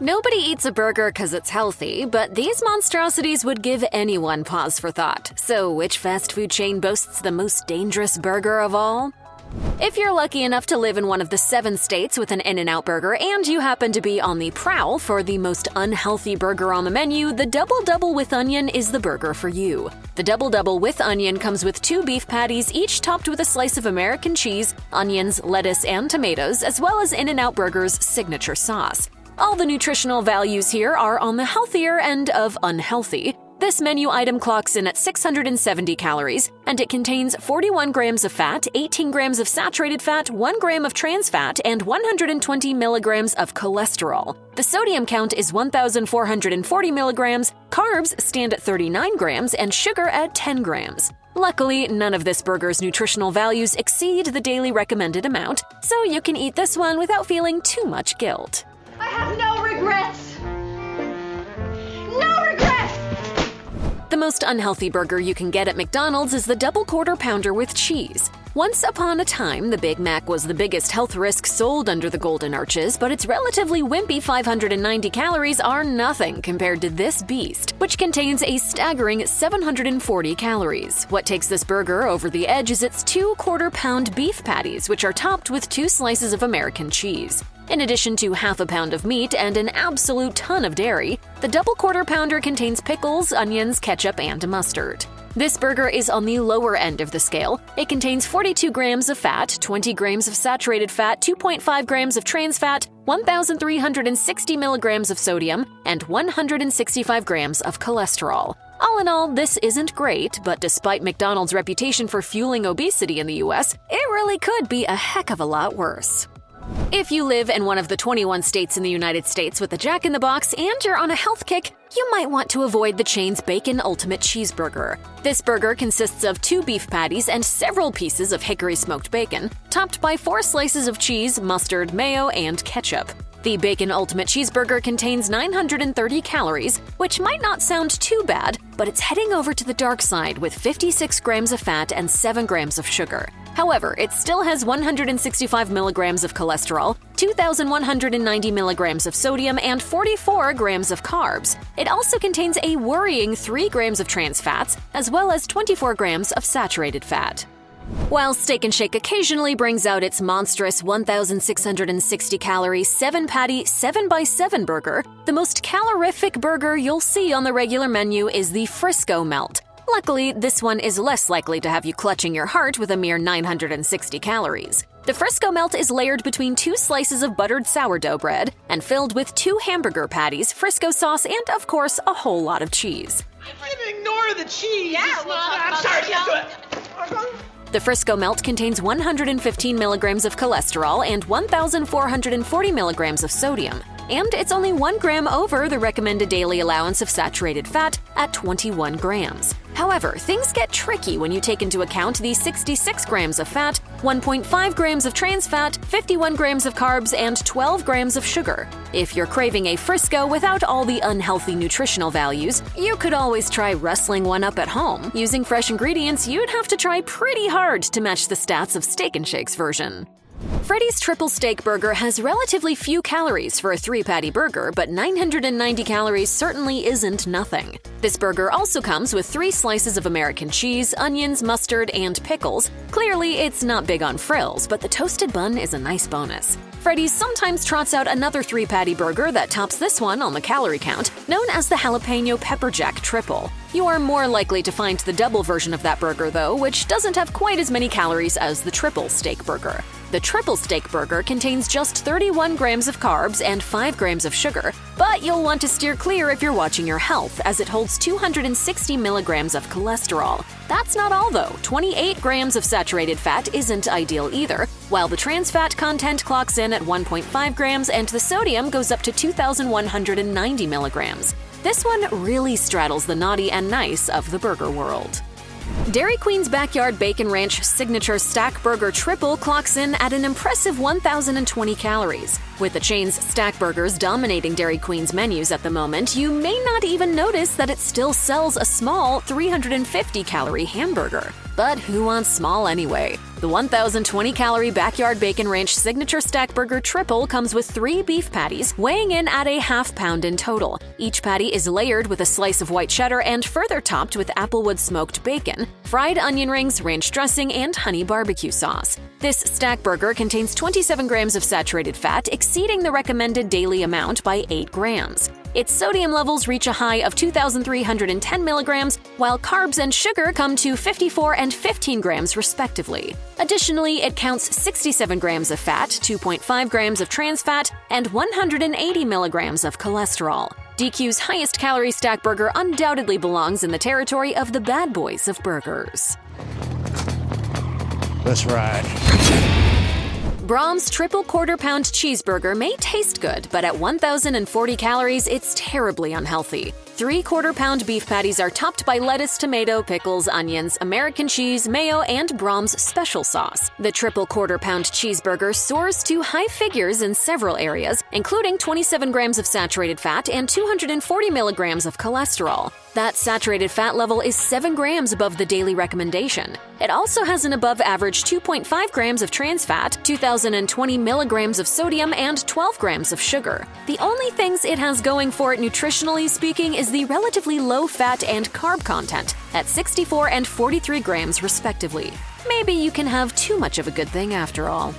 Nobody eats a burger because it's healthy, but these monstrosities would give anyone pause for thought. So which fast food chain boasts the most dangerous burger of all? If you're lucky enough to live in one of the 7 states with an In-N-Out burger and you happen to be on the prowl for the most unhealthy burger on the menu, the Double Double with Onion is the burger for you. The Double Double with Onion comes with 2 beef patties, each topped with a slice of American cheese, onions, lettuce, and tomatoes, as well as In-N-Out Burger's signature sauce. All the nutritional values here are on the healthier end of unhealthy. This menu item clocks in at 670 calories, and it contains 41 grams of fat, 18 grams of saturated fat, 1 gram of trans fat, and 120 milligrams of cholesterol. The sodium count is 1,440 milligrams, carbs stand at 39 grams, and sugar at 10 grams. Luckily, none of this burger's nutritional values exceed the daily recommended amount, so you can eat this one without feeling too much guilt. I have no regrets! No regrets! The most unhealthy burger you can get at McDonald's is the Double Quarter Pounder with cheese. Once upon a time, the Big Mac was the biggest health risk sold under the Golden Arches, but its relatively wimpy 590 calories are nothing compared to this beast, which contains a staggering 740 calories. What takes this burger over the edge is its 2 quarter-pound beef patties, which are topped with 2 slices of American cheese. In addition to half a pound of meat and an absolute ton of dairy, the Double Quarter Pounder contains pickles, onions, ketchup, and mustard. This burger is on the lower end of the scale. It contains 42 grams of fat, 20 grams of saturated fat, 2.5 grams of trans fat, 1,360 milligrams of sodium, and 165 grams of cholesterol. All in all, this isn't great, but despite McDonald's reputation for fueling obesity in the US, it really could be a heck of a lot worse. If you live in one of the 21 states in the United States with a Jack in the Box and you're on a health kick, you might want to avoid the chain's Bacon Ultimate Cheeseburger. This burger consists of 2 beef patties and several pieces of hickory smoked bacon, topped by 4 slices of cheese, mustard, mayo, and ketchup. The Bacon Ultimate Cheeseburger contains 930 calories, which might not sound too bad, but it's heading over to the dark side with 56 grams of fat and 7 grams of sugar. However, it still has 165 milligrams of cholesterol, 2,190 milligrams of sodium, and 44 grams of carbs. It also contains a worrying 3 grams of trans fats, as well as 24 grams of saturated fat. While Steak 'n Shake occasionally brings out its monstrous 1,660 calorie 7-patty 7x7 burger, the most calorific burger you'll see on the regular menu is the Frisco Melt. Luckily, this one is less likely to have you clutching your heart with a mere 960 calories. The Frisco Melt is layered between 2 slices of buttered sourdough bread and filled with 2 hamburger patties, Frisco sauce, and of course, a whole lot of cheese. You can ignore the cheese. Yeah, I'm sorry, just do it. The Frisco Melt contains 115 milligrams of cholesterol and 1,440 milligrams of sodium, and it's only 1 gram over the recommended daily allowance of saturated fat at 21 grams. However, things get tricky when you take into account the 66 grams of fat, 1.5 grams of trans fat, 51 grams of carbs, and 12 grams of sugar. If you're craving a Frisco without all the unhealthy nutritional values, you could always try wrestling one up at home. Using fresh ingredients, you'd have to try pretty hard to match the stats of Steak 'n Shake's version. Freddy's Triple Steak Burger has relatively few calories for a 3-patty burger, but 990 calories certainly isn't nothing. This burger also comes with 3 slices of American cheese, onions, mustard, and pickles. Clearly, it's not big on frills, but the toasted bun is a nice bonus. Freddy's sometimes trots out another 3-patty burger that tops this one on the calorie count, known as the Jalapeno Pepper Jack Triple. You are more likely to find the double version of that burger, though, which doesn't have quite as many calories as the Triple Steak Burger. The Triple Steak Burger contains just 31 grams of carbs and 5 grams of sugar, but you'll want to steer clear if you're watching your health, as it holds 260 milligrams of cholesterol. That's not all, though. 28 grams of saturated fat isn't ideal either, while the trans fat content clocks in at 1.5 grams and the sodium goes up to 2,190 milligrams. This one really straddles the naughty and nice of the burger world. Dairy Queen's Backyard Bacon Ranch Signature Stack Burger Triple clocks in at an impressive 1,020 calories. With the chain's Steakburgers dominating Dairy Queen's menus at the moment, you may not even notice that it still sells a small 350-calorie hamburger. But who wants small anyway? The 1,020-calorie Backyard Bacon Ranch Signature Steakburger Triple comes with 3 beef patties, weighing in at a half-pound in total. Each patty is layered with a slice of white cheddar and further topped with applewood smoked bacon, fried onion rings, ranch dressing, and honey barbecue sauce. This Steakburger contains 27 grams of saturated fat, exceeding the recommended daily amount by 8 grams. Its sodium levels reach a high of 2,310 milligrams, while carbs and sugar come to 54 and 15 grams respectively. Additionally, it counts 67 grams of fat, 2.5 grams of trans fat, and 180 milligrams of cholesterol. DQ's highest calorie Steakburger undoubtedly belongs in the territory of the bad boys of burgers. Let's ride. Braum's triple quarter-pound cheeseburger may taste good, but at 1,040 calories, it's terribly unhealthy. 3 quarter-pound beef patties are topped by lettuce, tomato, pickles, onions, American cheese, mayo, and Braum's special sauce. The triple quarter-pound cheeseburger soars to high figures in several areas, including 27 grams of saturated fat and 240 milligrams of cholesterol. That saturated fat level is 7 grams above the daily recommendation. It also has an above-average 2.5 grams of trans fat, 2,020 milligrams of sodium, and 12 grams of sugar. The only things it has going for it nutritionally speaking is the relatively low fat and carb content, at 64 and 43 grams respectively. Maybe you can have too much of a good thing after all.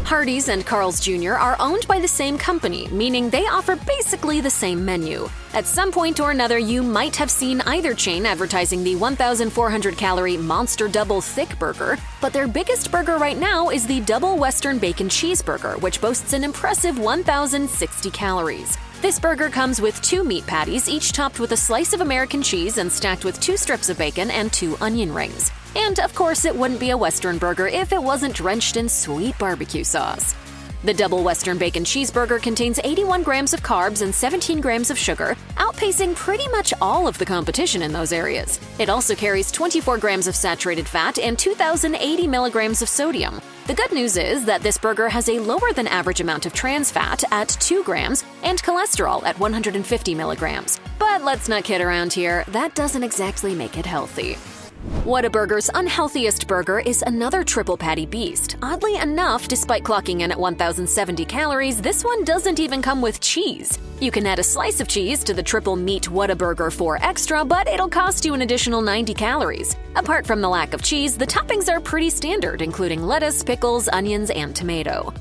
Hardee's and Carl's Jr. are owned by the same company, meaning they offer basically the same menu. At some point or another, you might have seen either chain advertising the 1,400-calorie Monster Double Thick Burger, but their biggest burger right now is the Double Western Bacon Cheeseburger, which boasts an impressive 1,060 calories. This burger comes with 2 meat patties, each topped with a slice of American cheese and stacked with 2 strips of bacon and 2 onion rings. And of course, it wouldn't be a Western burger if it wasn't drenched in sweet barbecue sauce. The Double Western Bacon Cheeseburger contains 81 grams of carbs and 17 grams of sugar, outpacing pretty much all of the competition in those areas. It also carries 24 grams of saturated fat and 2,080 milligrams of sodium. The good news is that this burger has a lower than average amount of trans fat at 2 grams and cholesterol at 150 milligrams. But let's not kid around here, that doesn't exactly make it healthy. Whataburger's unhealthiest burger is another triple patty beast. Oddly enough, despite clocking in at 1,070 calories, this one doesn't even come with cheese. You can add a slice of cheese to the triple meat Whataburger 4 Extra, but it'll cost you an additional 90 calories. Apart from the lack of cheese, the toppings are pretty standard, including lettuce, pickles, onions, and tomato.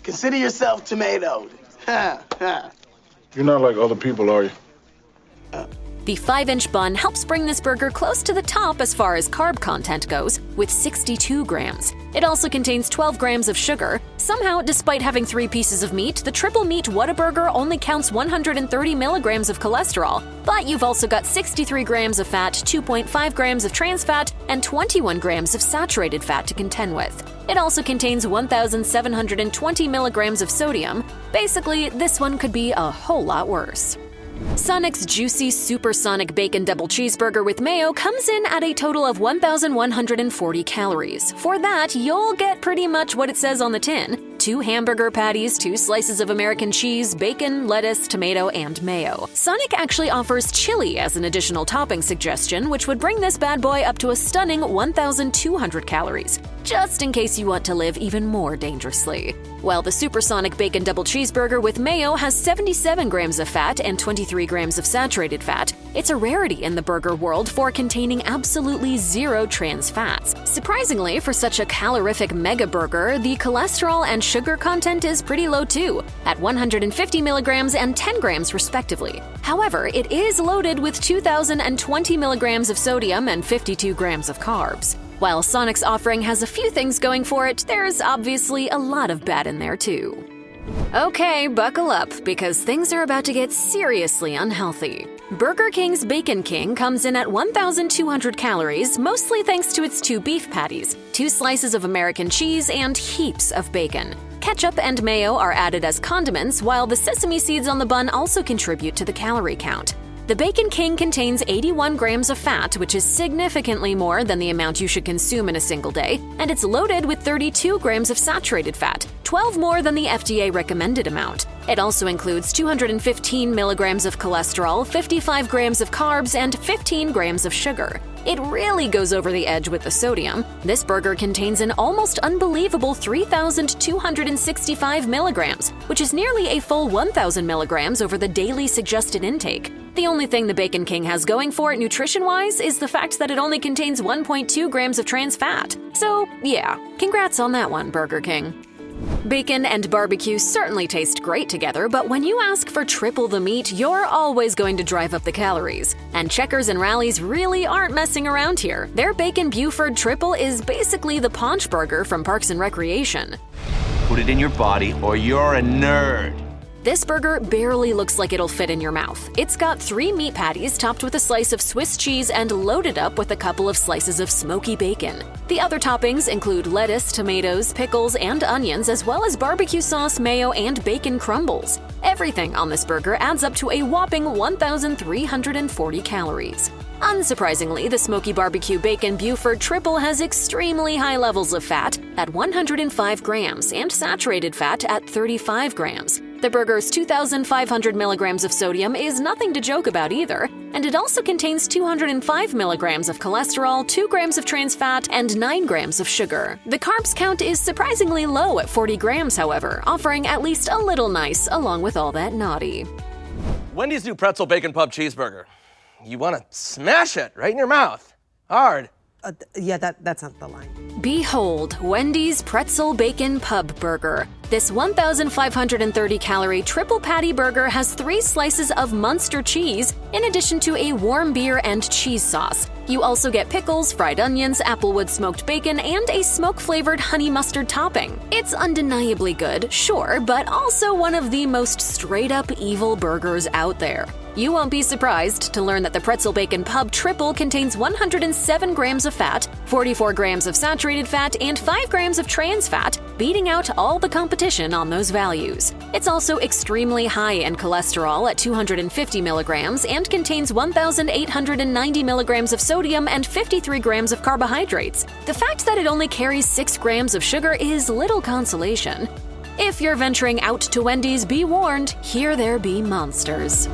Consider yourself tomatoed. You're not like other people, are you? The 5-inch bun helps bring this burger close to the top as far as carb content goes, with 62 grams. It also contains 12 grams of sugar. Somehow, despite having 3 pieces of meat, the triple meat Whataburger only counts 130 milligrams of cholesterol, but you've also got 63 grams of fat, 2.5 grams of trans fat, and 21 grams of saturated fat to contend with. It also contains 1,720 milligrams of sodium. Basically, this one could be a whole lot worse. Sonic's juicy supersonic bacon double cheeseburger with mayo comes in at a total of 1,140 calories. For that, you'll get pretty much what it says on the tin: 2 hamburger patties, 2 slices of American cheese, bacon, lettuce, tomato, and mayo. Sonic actually offers chili as an additional topping suggestion, which would bring this bad boy up to a stunning 1,200 calories, just in case you want to live even more dangerously. While the supersonic bacon double cheeseburger with mayo has 77 grams of fat and 23 grams of saturated fat, it's a rarity in the burger world for containing absolutely 0 trans fats. Surprisingly, for such a calorific mega burger, the cholesterol and sugar content is pretty low too, at 150 milligrams and 10 grams respectively. However, it is loaded with 2,020 milligrams of sodium and 52 grams of carbs. While Sonic's offering has a few things going for it, there's obviously a lot of bad in there too. Okay, buckle up, because things are about to get seriously unhealthy. Burger King's Bacon King comes in at 1,200 calories, mostly thanks to its 2 beef patties, 2 slices of American cheese, and heaps of bacon. Ketchup and mayo are added as condiments, while the sesame seeds on the bun also contribute to the calorie count. The Bacon King contains 81 grams of fat, which is significantly more than the amount you should consume in a single day, and it's loaded with 32 grams of saturated fat, 12 more than the FDA recommended amount. It also includes 215 milligrams of cholesterol, 55 grams of carbs, and 15 grams of sugar. It really goes over the edge with the sodium. This burger contains an almost unbelievable 3,265 milligrams, which is nearly a full 1,000 milligrams over the daily suggested intake. The only thing the Bacon King has going for it nutrition-wise is the fact that it only contains 1.2 grams of trans fat. So, yeah, congrats on that one, Burger King. Bacon and barbecue certainly taste great together, but when you ask for triple the meat, you're always going to drive up the calories. And Checkers and Rally's really aren't messing around here. Their Bacon Buford Triple is basically the Paunch Burger from Parks and Recreation. Put it in your body or you're a nerd. This burger barely looks like it'll fit in your mouth. It's got 3 meat patties topped with a slice of Swiss cheese and loaded up with a couple of slices of smoky bacon. The other toppings include lettuce, tomatoes, pickles, and onions, as well as barbecue sauce, mayo, and bacon crumbles. Everything on this burger adds up to a whopping 1,340 calories. Unsurprisingly, the Smoky Barbecue Bacon Buford Triple has extremely high levels of fat at 105 grams and saturated fat at 35 grams. The burger's 2,500 milligrams of sodium is nothing to joke about either, and it also contains 205 milligrams of cholesterol, 2 grams of trans fat, and 9 grams of sugar. The carbs count is surprisingly low at 40 grams, however, offering at least a little nice along with all that naughty. Wendy's new pretzel bacon pub cheeseburger. You want to smash it right in your mouth. Hard. Yeah, that's not the line. Behold, Wendy's Pretzel Bacon Pub Burger. This 1,530-calorie triple patty burger has 3 slices of Munster cheese, in addition to a warm beer and cheese sauce. You also get pickles, fried onions, applewood smoked bacon, and a smoke-flavored honey mustard topping. It's undeniably good, sure, but also one of the most straight-up evil burgers out there. You won't be surprised to learn that the Pretzel Bacon Pub Triple contains 107 grams of fat, 44 grams of saturated fat, and 5 grams of trans fat, beating out all the competition on those values. It's also extremely high in cholesterol at 250 milligrams and contains 1,890 milligrams of sodium and 53 grams of carbohydrates. The fact that it only carries 6 grams of sugar is little consolation. If you're venturing out to Wendy's, be warned, here there be monsters.